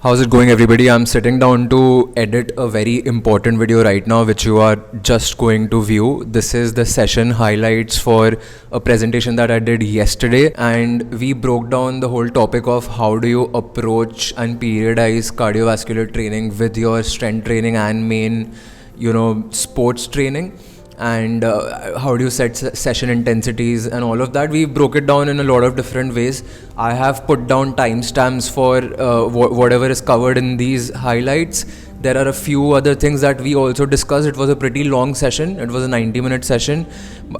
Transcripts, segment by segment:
How's it going, everybody? I'm sitting down to edit a very important video right now, which you are just going to view. This is the session highlights for a presentation that I did yesterday, and we broke down the whole topic of how do you approach and periodize cardiovascular training with your strength training and main, sports training. And how do you set session intensities and all of that. We broke it down in a lot of different ways. I have put down timestamps for whatever is covered in these highlights. There are a few other things that we also discussed. It was a pretty long session. It was a 90-minute session.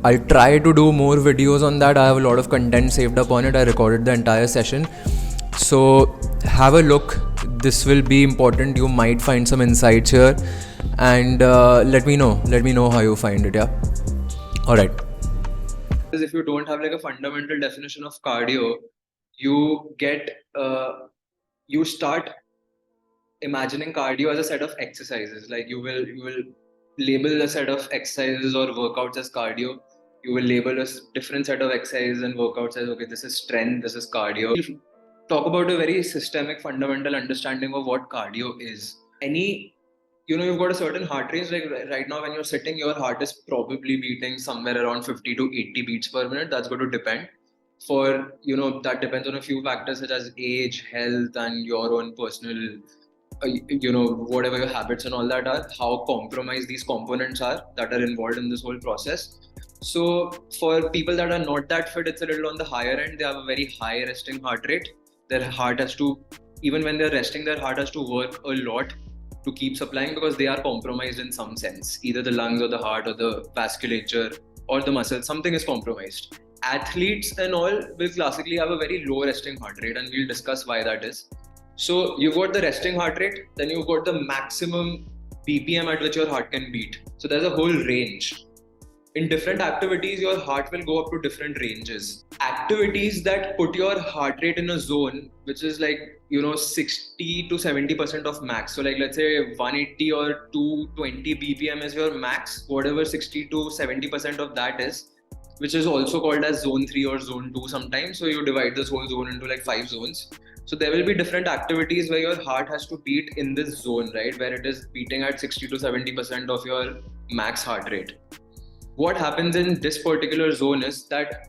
I'll try to do more videos on that. I have a lot of content saved up on it. I recorded the entire session. So have a look. This will be important. You might find some insights here, and let me know how you find it. Yeah. All right. If you don't have like a fundamental definition of cardio, you start imagining cardio as a set of exercises. Like you will label a set of exercises or workouts as cardio. You will label a different set of exercises and workouts as, okay, this is strength, this is cardio. Talk about a very systemic, fundamental understanding of what cardio is. You've got a certain heart rate. Like right now, when you're sitting, your heart is probably beating somewhere around 50 to 80 beats per minute. That's going to depend. That depends on a few factors such as age, health, and your own personal, whatever your habits and all that are, how compromised these components are that are involved in this whole process. So for people that are not that fit, it's a little on the higher end. They have a very high resting heart rate. Their heart has to, even when they're resting, their heart has to work a lot to keep supplying because they are compromised in some sense. Either the lungs or the heart or the vasculature or the muscle, something is compromised. Athletes and all will classically have a very low resting heart rate, and we'll discuss why that is. So you've got the resting heart rate, then you've got the maximum BPM at which your heart can beat. So there's a whole range. In different activities, your heart will go up to different ranges. Activities that put your heart rate in a zone, which is like, 60 to 70% of max. So like, let's say 180 or 220 BPM is your max, whatever 60 to 70% of that is, which is also called as zone 3 or zone 2 sometimes. So you divide this whole zone into like 5 zones. So there will be different activities where your heart has to beat in this zone, right? Where it is beating at 60 to 70% of your max heart rate. What happens in this particular zone is that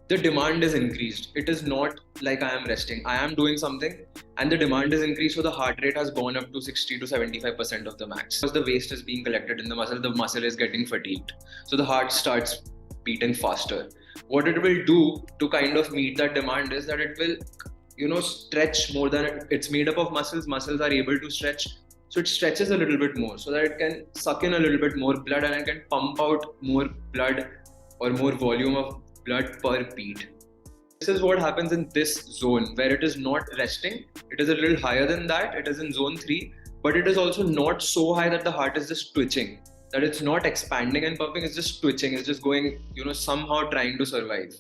the demand is increased. It is not like I am resting. I am doing something and the demand is increased. So the heart rate has gone up to 60 to 75% of the max. Because the waste is being collected in the muscle is getting fatigued. So the heart starts beating faster. What it will do to kind of meet that demand is that it will, stretch more than it's made up of muscles. Muscles are able to stretch. So it stretches a little bit more so that it can suck in a little bit more blood and it can pump out more blood or more volume of blood per beat. This is what happens in this zone where it is not resting. It is a little higher than that. It is in zone 3, but it is also not so high that the heart is just twitching, that it's not expanding and pumping, it's just twitching, it's just going, somehow trying to survive,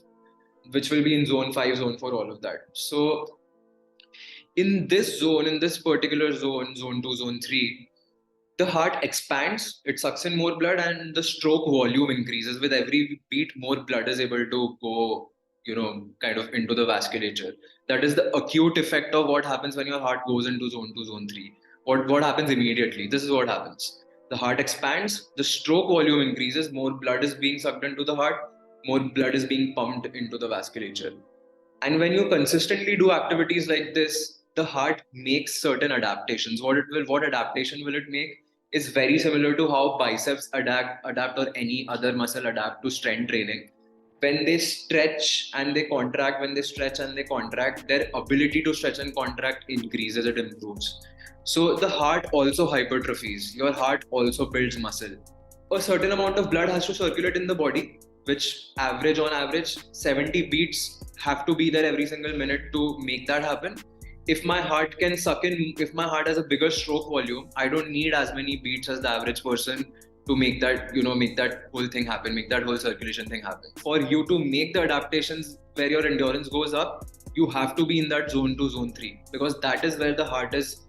which will be in zone 5, zone 4, all of that. So in this zone, in this particular zone, zone 2, zone 3, the heart expands, it sucks in more blood and the stroke volume increases. With every beat, more blood is able to go, kind of into the vasculature. That is the acute effect of what happens when your heart goes into zone 2, zone 3. What happens immediately? This is what happens. The heart expands, the stroke volume increases, more blood is being sucked into the heart, more blood is being pumped into the vasculature. And when you consistently do activities like this, the heart makes certain adaptations. What adaptation will it make is very similar to how biceps adapt or any other muscle adapt to strength training. When they stretch and they contract, when they stretch and they contract, their ability to stretch and contract increases, it improves. So the heart also hypertrophies. Your heart also builds muscle. A certain amount of blood has to circulate in the body, which on average, 70 beats have to be there every single minute to make that happen. If my heart can suck in, if my heart has a bigger stroke volume, I don't need as many beats as the average person to make that, make that whole thing happen, make that whole circulation thing happen. For you to make the adaptations where your endurance goes up, you have to be in that zone 2, zone 3, because that is where the heart is,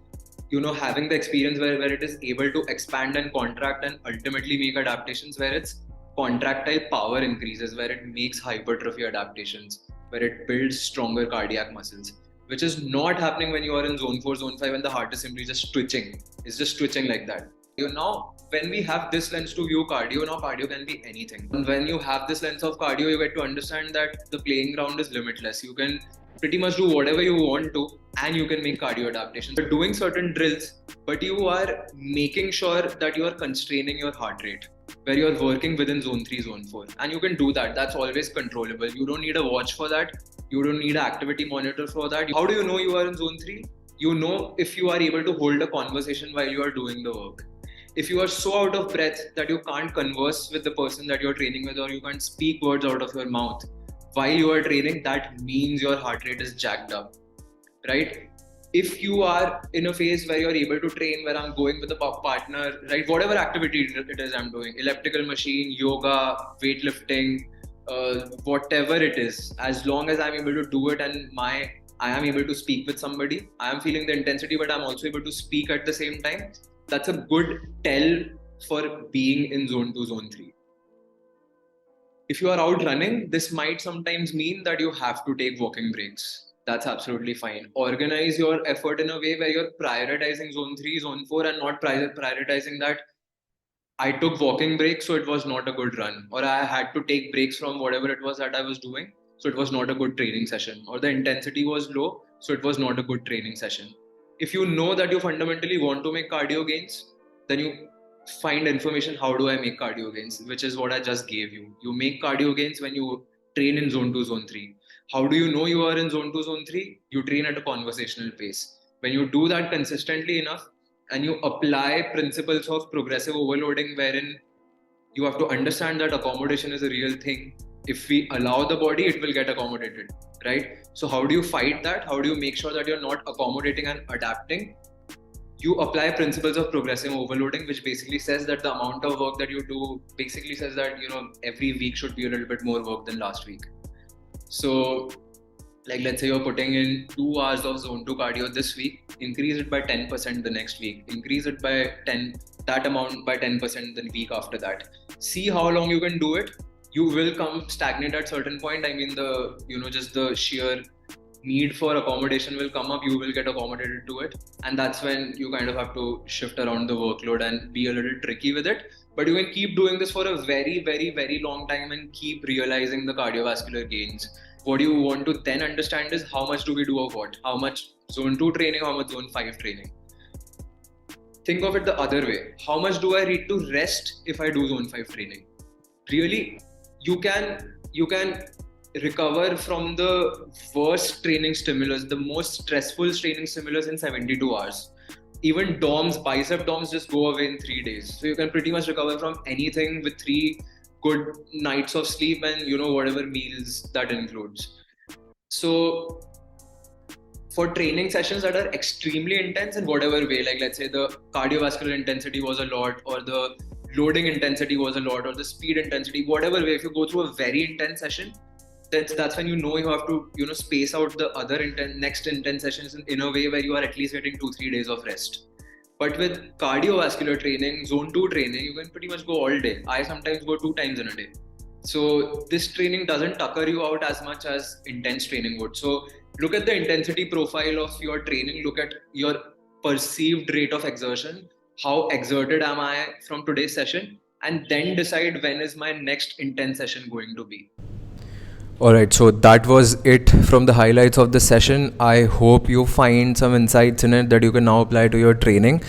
having the experience where it is able to expand and contract and ultimately make adaptations where its contractile power increases, where it makes hypertrophy adaptations, where it builds stronger cardiac muscles. which is not happening when you are in zone 4, zone 5, and the heart is simply just twitching. It's just twitching like that. Now, when we have this lens to view cardio, now cardio can be anything. And when you have this lens of cardio, you get to understand that the playing ground is limitless. You can pretty much do whatever you want to, and you can make cardio adaptations. You're doing certain drills, but you are making sure that you are constraining your heart rate, where you're working within zone 3, zone 4. And you can do that. That's always controllable. You don't need a watch for that. You don't need an activity monitor for that. How do you know you are in zone 3? You know if you are able to hold a conversation while you are doing the work. If you are so out of breath that you can't converse with the person that you're training with, or you can't speak words out of your mouth while you are training, that means your heart rate is jacked up, right? If you are in a phase where you're able to train, where I'm going with a partner, right? Whatever activity it is I'm doing, elliptical machine, yoga, weightlifting, whatever it is, as long as I'm able to do it and I am able to speak with somebody, I am feeling the intensity, but I'm also able to speak at the same time. That's a good tell for being in zone 2, zone 3. If you are out running, this might sometimes mean that you have to take walking breaks. That's absolutely fine. Organize your effort in a way where you're prioritizing zone 3, zone 4, and not prioritizing that I took walking breaks, so it was not a good run, or I had to take breaks from whatever it was that I was doing, so it was not a good training session, or the intensity was low, so it was not a good training session. If you know that you fundamentally want to make cardio gains, then you find information, how do I make cardio gains, which is what I just gave you. You make cardio gains when you train in zone 2, zone 3. How do you know you are in zone 2, zone 3? You train at a conversational pace. When you do that consistently enough, and you apply principles of progressive overloading, wherein you have to understand that accommodation is a real thing. If we allow the body, it will get accommodated, right? So how do you fight that? How do you make sure that you're not accommodating and adapting? You apply principles of progressive overloading, which basically says that the amount of work that you do basically says that, every week should be a little bit more work than last week. So, like, let's say you're putting in 2 hours of zone 2 cardio this week, increase it by 10% the next week, increase it by that amount by 10% the week after that. See how long you can do it. You will come stagnant at certain point. I mean, just the sheer need for accommodation will come up. You will get accommodated to it. And that's when you kind of have to shift around the workload and be a little tricky with it. But you can keep doing this for a very, very, very long time and keep realizing the cardiovascular gains. What you want to then understand is how much do we do of what? How much zone 2 training, how much zone 5 training? Think of it the other way. How much do I need to rest if I do zone 5 training? Really, you can recover from the worst training stimulus, the most stressful training stimulus in 72 hours. Even bicep DOMs just go away in 3 days. So you can pretty much recover from anything with 3 good nights of sleep and whatever meals that includes. So for training sessions that are extremely intense in whatever way, like let's say the cardiovascular intensity was a lot, or the loading intensity was a lot, or the speed intensity, whatever way, if you go through a very intense session, that's when you have to space out the other next intense sessions in a way where you are at least getting 2-3 days of rest. But with cardiovascular training, zone 2 training, you can pretty much go all day. I sometimes go 2 times in a day. So this training doesn't tucker you out as much as intense training would. So look at the intensity profile of your training, look at your perceived rate of exertion, how exerted am I from today's session, and then decide when is my next intense session going to be. Alright, so that was it from the highlights of the session. I hope you find some insights in it that you can now apply to your training.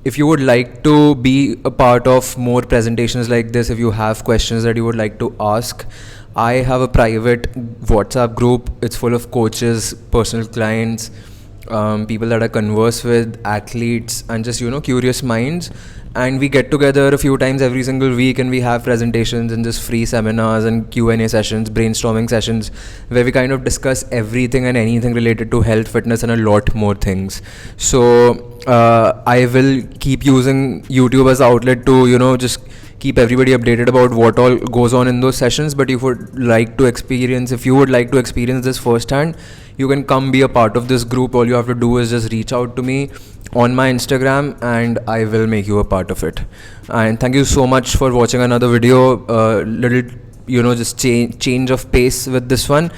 If you would like to be a part of more presentations like this, if you have questions that you would like to ask, I have a private WhatsApp group. It's full of coaches, personal clients, people that I converse with, athletes, and just curious minds. And we get together a few times every single week, and we have presentations and just free seminars and Q&A sessions, brainstorming sessions, where we kind of discuss everything and anything related to health, fitness, and a lot more things. So I will keep using YouTube as an outlet to just keep everybody updated about what all goes on in those sessions. But if you would like to experience this firsthand, you can come be a part of this group. All you have to do is just reach out to me on my Instagram and I will make you a part of it. And thank you so much for watching another video. Little just change of pace with this one.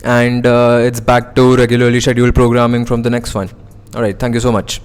and it's back to regularly scheduled programming from the next one. All right, thank you so much.